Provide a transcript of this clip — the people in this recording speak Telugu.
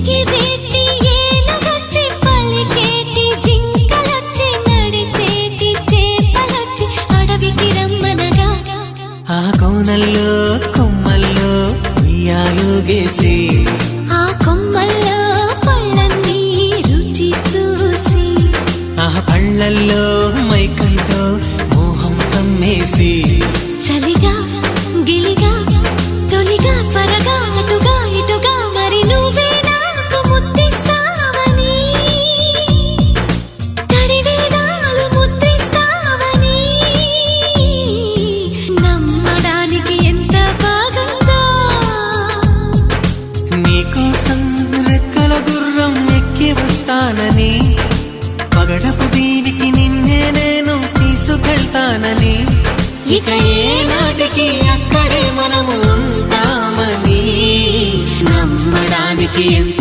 ఎగిరేటి ఏనుగొచ్చి పలికేటి జింకలొచ్చి నడిచేటి చేపలొచ్చి అడవికి రమ్మనగా ఆ కోనల్లో కొమ్మల్లో ఉయ్యాలుగేసి ఆ కొమ్మల్లో పళ్ళన్నీ రుచి చూసి ఆ పళ్ళల్లో మైకంతో మోహం కమ్మేసి చలిగా గిలిగా తొలిగా త్వరగా అటుగా ఇటుగా మరి నువ్వే నాకు ముద్దిస్తావని తడివేదాలు ముద్రిస్తావని నమ్మడానికి ఎంత బాగుందో నీకోసం రెక్కల గుర్రం ఎక్కి వస్తానని పగడపు దీవికి నిన్నే నేను తీసుకెళ్తానని ఇక ఏనాటికి అక్కడే మనము ఉంటామని నమ్మడానికి ఎంత